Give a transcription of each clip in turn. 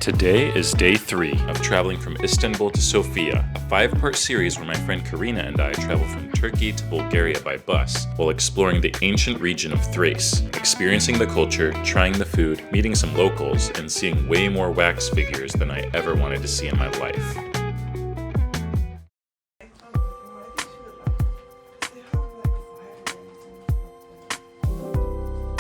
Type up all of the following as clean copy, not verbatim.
Today is day 3 of traveling from Istanbul to Sofia, a 5-part series where my friend Karina and I travel from Turkey to Bulgaria by bus while exploring the ancient region of Thrace, experiencing the culture, trying the food, meeting some locals, and seeing way more wax figures than I ever wanted to see in my life.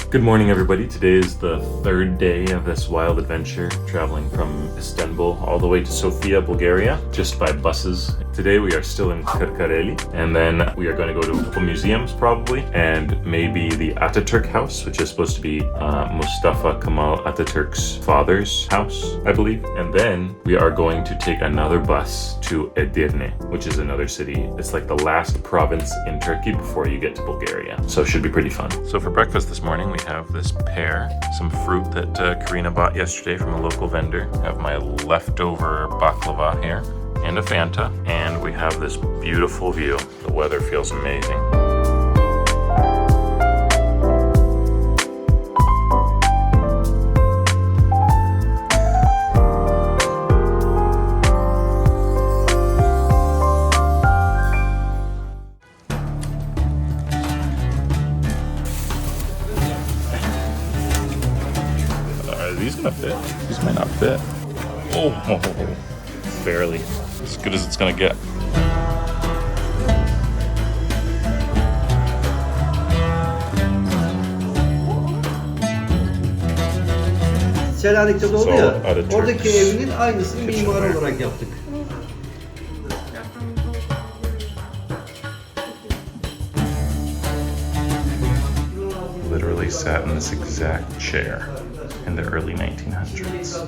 Good morning, everybody. Today is the 3rd day of this wild adventure, traveling from Istanbul all the way to Sofia, Bulgaria, just by buses. Today we are still in Kırklareli, and then we are going to go to a couple museums probably, and maybe the Atatürk House, which is supposed to be Mustafa Kemal Atatürk's father's house, I believe. And then we are going to take another bus to Edirne, which is another city. It's like the last province in Turkey before you get to Bulgaria. So it should be pretty fun. So for breakfast this morning, we have this pear, some fruit that Karina bought yesterday from a local vendor. I have my leftover baklava here and a Fanta, and we have this beautiful view. The weather feels amazing. These gonna fit? These might not fit. Oh, barely. As good as it's gonna get. Selanik'te doğdu ya, oradaki evinin aynısını mimar olarak yaptık. Literally sat in this exact chair in the early 1900s.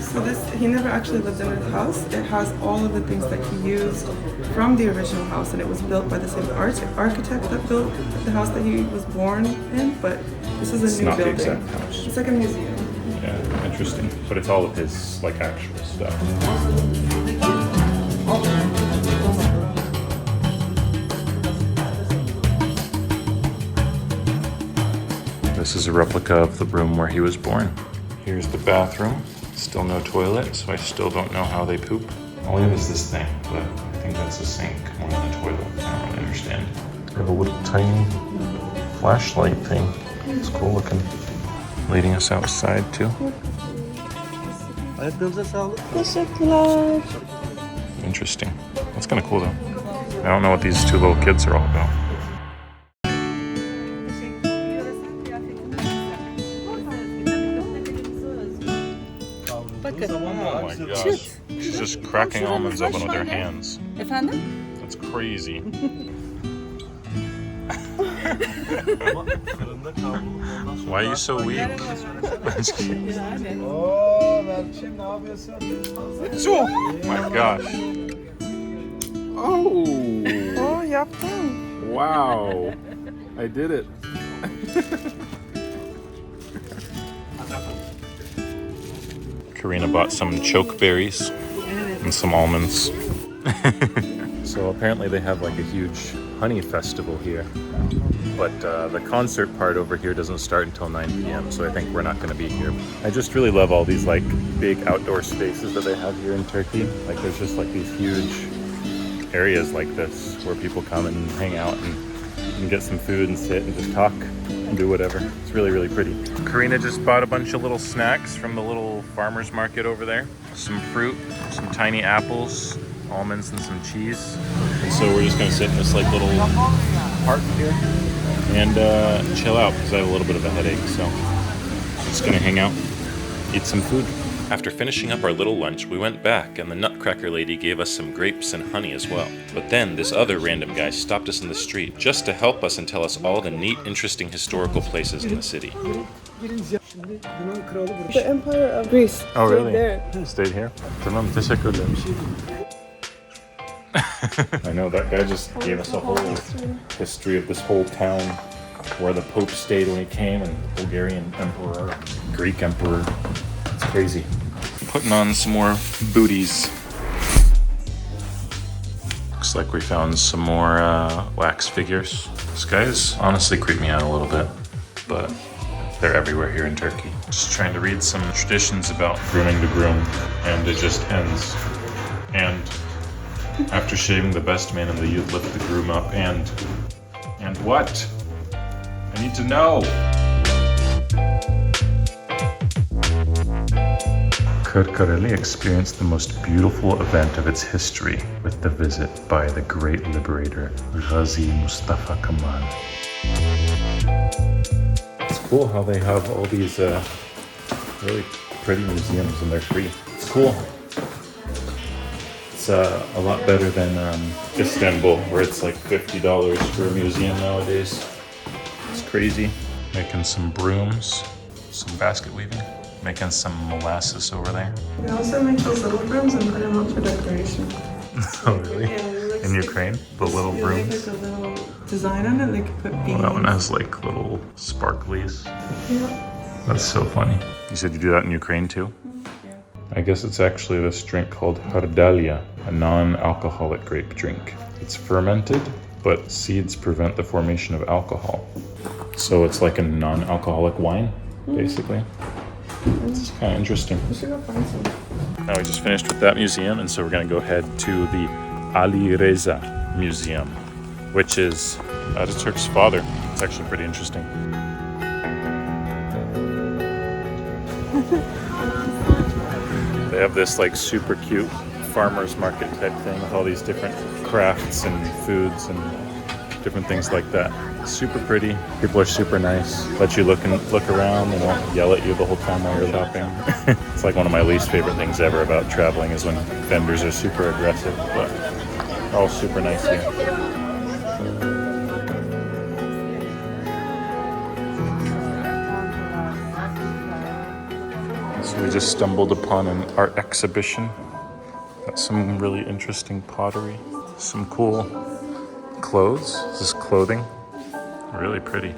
So he never actually lived in a house. It has all of the things that he used from the original house, and it was built by the same architect that built the house that he was born in, but this is a new building. It's not the exact house. It's like a museum. Yeah, interesting. But it's all of his, like, actual stuff. This is a replica of the room where he was born. Here's the bathroom. Still no toilet, so I still don't know how they poop. All we have is this thing, but I think that's a sink more than a toilet. I don't really understand. They have a little tiny flashlight thing. It's cool looking. Leading us outside too. Ayaklarınıza sağlık. Teşekkürler. Interesting. That's kind of cool though. I don't know what these two little kids are all about. Oh my gosh. She's just cracking almonds open with her hands. Efendim? That's crazy. Why are you so weak? Oh my gosh. Oh. Oh, yaptın. Wow. I did it. Karina bought some choke berries and some almonds. So apparently they have like a huge honey festival here. But the concert part over here doesn't start until 9 p.m. So I think we're not going to be here. I just really love all these like big outdoor spaces that they have here in Turkey. Like there's just like these huge areas like this where people come and hang out and get some food and sit and just talk and do whatever. It's really, really pretty. Karina just bought a bunch of little snacks from the little farmer's market over there. Some fruit, some tiny apples, almonds, and some cheese. And so we're just gonna sit in this like little park here and chill out because I have a little bit of a headache. So I'm just gonna hang out, eat some food. After finishing up our little lunch, we went back and the nutcracker lady gave us some grapes and honey as well. But then this other random guy stopped us in the street just to help us and tell us all the neat, interesting historical places in the city. The Empire of Greece. Oh really? Right there. Stayed here? Tamam, teşekkür ederim. I know, that guy just gave us a whole history of this whole town, where the Pope stayed when he came, and Bulgarian emperor, Greek emperor. It's crazy. Putting on some more booties. Looks like we found some more wax figures. This guy's honestly creeped me out a little bit, but They're everywhere here in Turkey. Just trying to read some traditions about grooming the groom, and it just ends. And after shaving, the best man in the youth lift the groom up, and what? I need to know. Kırklareli experienced the most beautiful event of its history with the visit by the great liberator Rıza Mustafa Kemal. It's cool how they have all these really pretty museums and they're free. It's cool. It's a lot better than Istanbul, where it's like $50 for a museum nowadays. It's crazy. Making some brooms, some basket weaving. Making some molasses over there. We also make those little brooms and put them up for decoration. Oh, really? Yeah, in Ukraine? The little brooms? Like a little design on it, they could put beads. Oh, that one has like little sparklies. Yeah. That's so funny. You said you do that in Ukraine too? Yeah. I guess it's actually this drink called Hardaliye, a non-alcoholic grape drink. It's fermented, but seeds prevent the formation of alcohol. So it's like a non-alcoholic wine, basically. It's kind of interesting. We should go find some. Now we just finished with that museum, and so we're gonna go head to the Ali Reza Museum, which is Atatürk's father. It's actually pretty interesting. They have this like super cute farmer's market type thing with all these different crafts and foods and different things like that. Super pretty. People are super nice. Let you look around and won't yell at you the whole time while you're shopping. It's like one of my least favorite things ever about traveling is when vendors are super aggressive, but they're all super nice here. So we just stumbled upon an art exhibition. Got some really interesting pottery. Some cool clothes. This is clothing. Really pretty.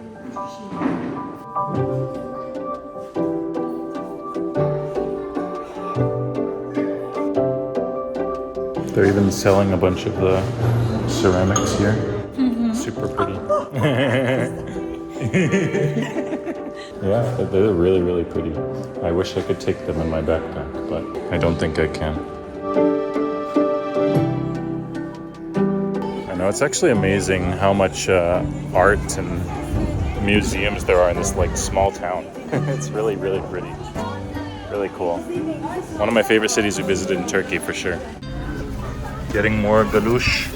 They're even selling a bunch of the ceramics here. Super pretty. Yeah, they're really, really pretty. I wish I could take them in my backpack, but I don't think I can. It's actually amazing how much art and museums there are in this like small town. It's really, really pretty. Really cool. One of my favorite cities we visited in Turkey for sure. Getting more galush.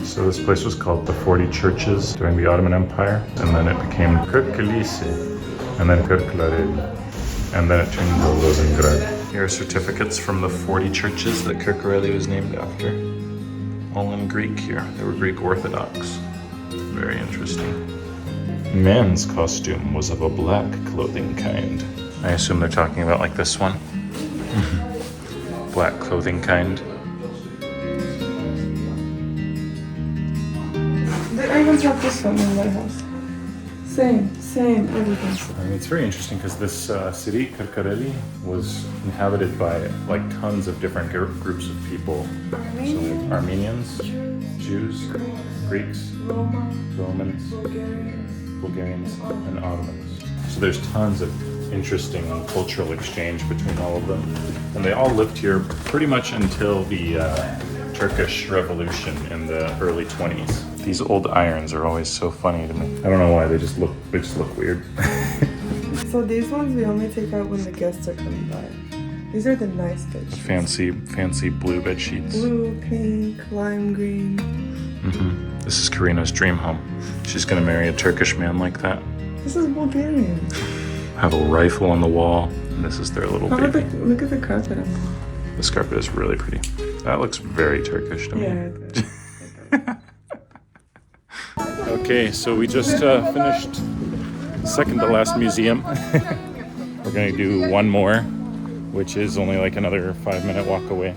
So this place was called the 40 Churches during the Ottoman Empire, and then it became Kırklareli, and then Kırklareli. And then it turned into Rosengrad. Here are certificates from the 40 churches that Kırklareli was named after. All in Greek here. They were Greek Orthodox. Very interesting. Men's costume was of a black clothing kind. I assume they're talking about like this one. Black clothing kind. I even have this one in my house. Same, everything. I mean, it's very interesting because this city, Kırklareli, was inhabited by like tons of different groups of people. So Armenians, Jews, Greeks, Romans, Bulgarians, and Ottomans. So there's tons of interesting cultural exchange between all of them. And they all lived here pretty much until the Turkish Revolution in the early 20s. These old irons are always so funny to me. I don't know why, they just look weird. So these ones we only take out when the guests are coming by. These are the nice bed sheets. Fancy blue bed sheets. Blue, pink, lime green. This is Karina's dream home. She's gonna marry a Turkish man like that. This is Bulgarian. Have a rifle on the wall, and this is their little baby. Look at the carpet. This carpet is really pretty. That looks very Turkish to me. Yeah. Okay, so we just finished second to last museum. We're gonna do one more, which is only like another 5-minute walk away.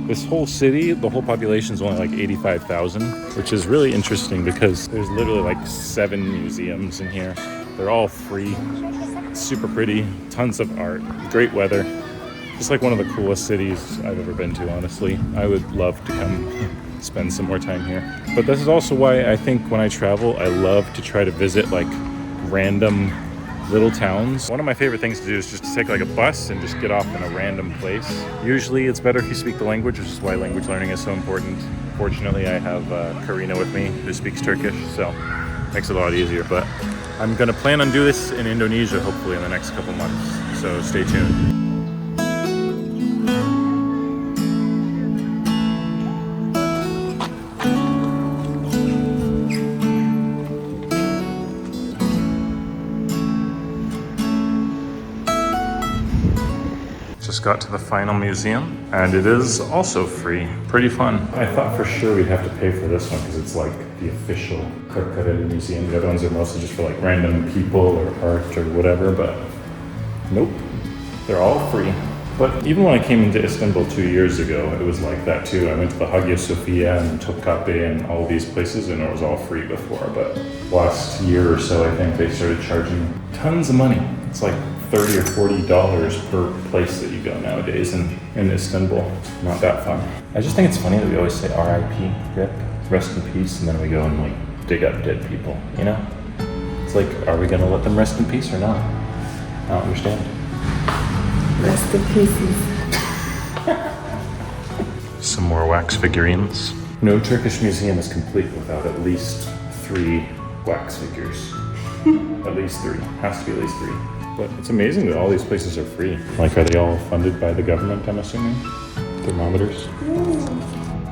This whole city, the whole population is only like 85,000, which is really interesting because there's literally like 7 museums in here. They're all free, super pretty, tons of art, great weather. Just like one of the coolest cities I've ever been to, honestly. I would love to come spend some more time here. But this is also why I think when I travel, I love to try to visit like random little towns. One of my favorite things to do is just to take like a bus and just get off in a random place. Usually it's better if you speak the language, which is why language learning is so important. Fortunately, I have Karina with me who speaks Turkish, so it makes it a lot easier. But I'm gonna plan on doing this in Indonesia hopefully in the next couple months, so stay tuned. Just got to the final museum, and it is also free. Pretty fun. I thought for sure we'd have to pay for this one because it's like the official Kırklareli Museum. The other ones are mostly just for like random people or art or whatever, but nope, they're all free. But even when I came into Istanbul 2 years ago, it was like that too. I went to the Hagia Sofia and Topkapi and all these places, and it was all free before. But last year or so, I think they started charging tons of money. It's like $30 or $40 per place that you go nowadays in Istanbul. Not that fun. I just think it's funny that we always say RIP, RIP, rest in peace, and then we go and like dig up dead people, you know? It's like, are we gonna let them rest in peace or not? I don't understand. Rest in pieces. Some more wax figurines. No Turkish museum is complete without at least 3 wax figures. At least 3. Has to be at least 3. But it's amazing that all these places are free. Like, are they all funded by the government, I'm assuming? Thermometers?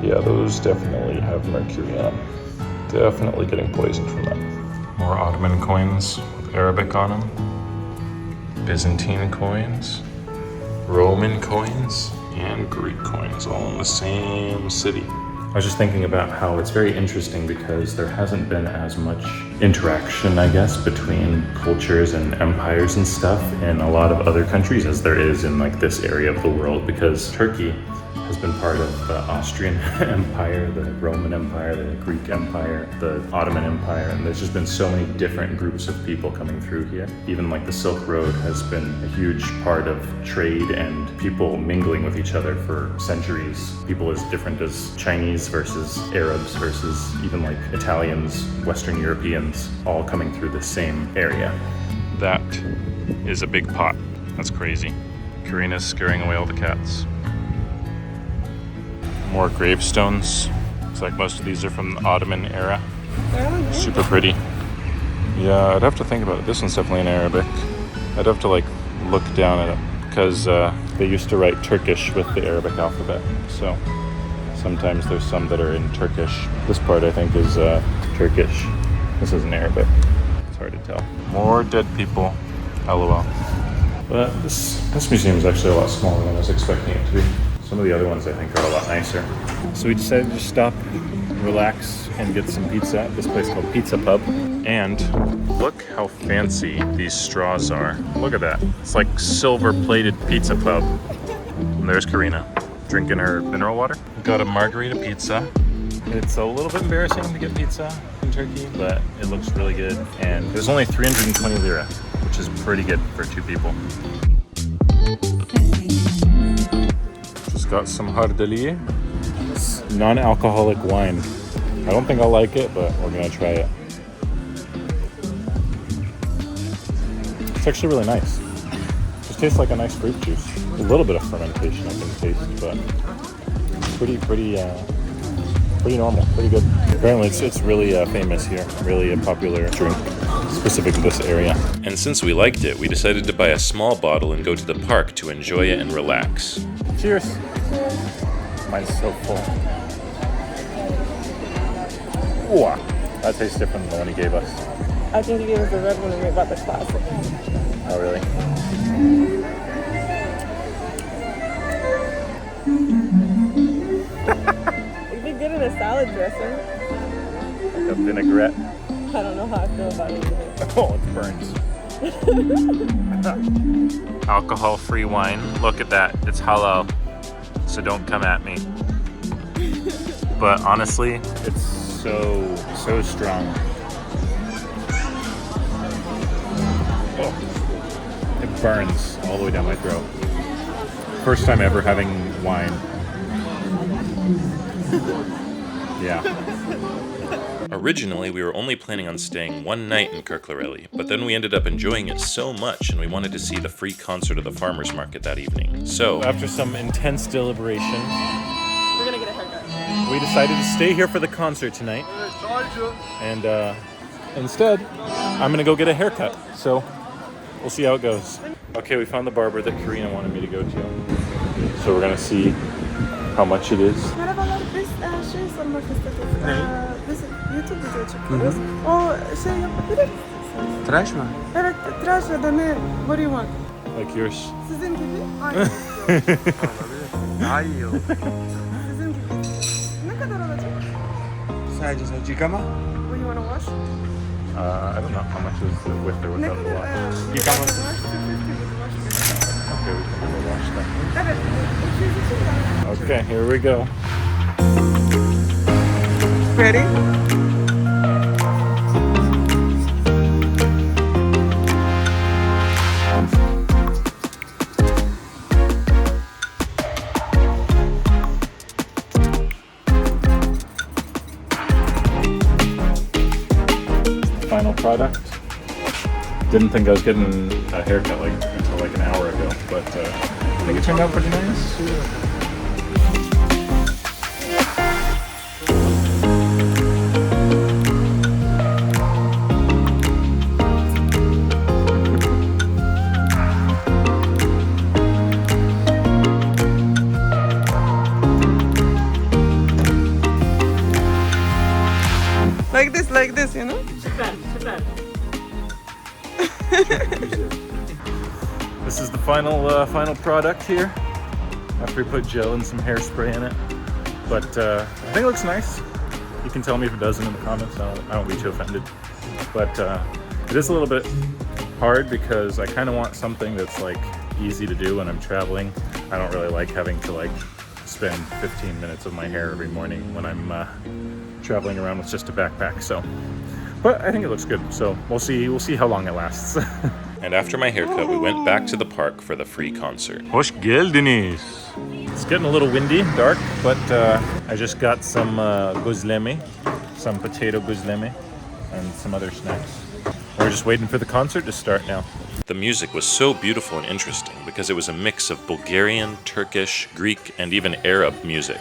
Yeah, those definitely have mercury on them. Definitely getting poisoned from them. More Ottoman coins with Arabic on them. Byzantine coins. Roman coins. And Greek coins, all in the same city. I was just thinking about how it's very interesting because there hasn't been as much interaction, I guess, between cultures and empires and stuff in a lot of other countries as there is in like this area of the world, because Turkey has been part of the Austrian Empire, the Roman Empire, the Greek Empire, the Ottoman Empire, and there's just been so many different groups of people coming through here. Even like the Silk Road has been a huge part of trade and people mingling with each other for centuries. People as different as Chinese versus Arabs versus even like Italians, Western Europeans, all coming through the same area. That is a big pot. That's crazy. Karina's scaring away all the cats. More gravestones. Looks like most of these are from the Ottoman era. Super pretty. Yeah, I'd have to think about it. This one's definitely in Arabic. I'd have to like look down at it because they used to write Turkish with the Arabic alphabet. So sometimes there's some that are in Turkish. This part I think is Turkish. This is in Arabic. It's hard to tell. More dead people. LOL. But this museum is actually a lot smaller than I was expecting it to be. Some of the other ones I think are a lot nicer. So we decided to stop, relax, and get some pizza at this place called Pizza Pub. And look how fancy these straws are. Look at that. It's like silver-plated Pizza Pub. And there's Karina, drinking her mineral water. Got a margarita pizza. It's a little bit embarrassing to get pizza in Turkey, but it looks really good. And it was only 320 lira, which is pretty good for 2 people. Got some Hardaliye. It's non-alcoholic wine. I don't think I'll like it, but we're gonna try it. It's actually really nice. It just tastes like a nice fruit juice. A little bit of fermentation I can taste, but pretty normal, pretty good. Apparently it's really famous here, really a popular drink, specific to this area. And since we liked it, we decided to buy a small bottle and go to the park to enjoy it and relax. Cheers. Mine's so full. Ooh, that tastes different than the one he gave us. I think he gave us the red one and we bought the classic. Oh, really? It'd be good in a salad dressing. Like a vinaigrette. I don't know how I feel about it either. Oh, it burns. Alcohol-free wine. Look at that. It's halal. So don't come at me. But honestly, it's so strong. Oh, it burns all the way down my throat. First time ever having wine. Yeah. Originally, we were only planning on staying one night in Kırklareli, but then we ended up enjoying it so much and we wanted to see the free concert of the farmers market that evening. So, After some intense deliberation, We're gonna get a haircut. we decided to stay here for the concert tonight. And instead, I'm gonna go get a haircut. So we'll see how it goes. Okay, we found the barber that Karina wanted me to go to. So we're gonna see how much it is. Merhabalar, biz şey sormak istedik. Biz YouTube video çekiyoruz. O şey yapabilir misiniz? Tıraş mı? Evet, tıraş ya da ne? What do you want? Like yours. Sizin gibi. Aynı. Daha iyi olur. Sizin gibi. Ne kadar olacak? Sadece saç yıkama. What you wanna wash? I don't know how much is the with or Ne without the kadar? wash. Yıkaması. Wash 250 with wash. Okay, we can go wash that. Evet, 200 için de. Okay, here we go. Ready? Final product. Didn't think I was getting a haircut until like an hour ago, but I think it turned out pretty nice. Like this, you know? This is the final product here. After we put gel and some hairspray in it, but I think it looks nice. You can tell me if it doesn't in the comments. I won't be too offended. But it is a little bit hard because I kind of want something that's like easy to do when I'm traveling. I don't really like having to like spend 15 minutes of my hair every morning when I'm traveling around with just a backpack. So, but I think it looks good. So we'll see how long it lasts. and after my haircut, we went back to the park for the free concert. Hoş geldiniz. It's getting a little windy, dark, but I just got some gözleme, some potato gözleme, and some other snacks. We're just waiting for the concert to start now. The music was so beautiful and interesting because it was a mix of Bulgarian, Turkish, Greek, and even Arab music.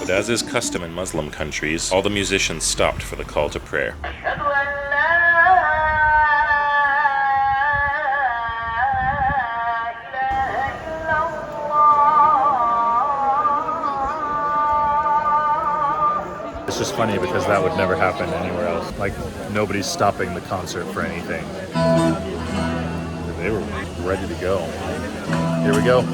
But as is custom in Muslim countries, all the musicians stopped for the call to prayer. It's just funny because that would never happen anywhere else. Like, nobody's stopping the concert for anything. They were ready to go. Here we go.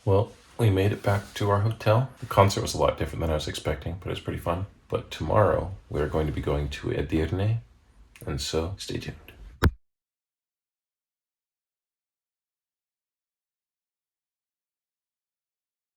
Well, we made it back to our hotel. The concert was a lot different than I was expecting, but it was pretty fun. But tomorrow, we're going to be going to Edirne, and so stay tuned.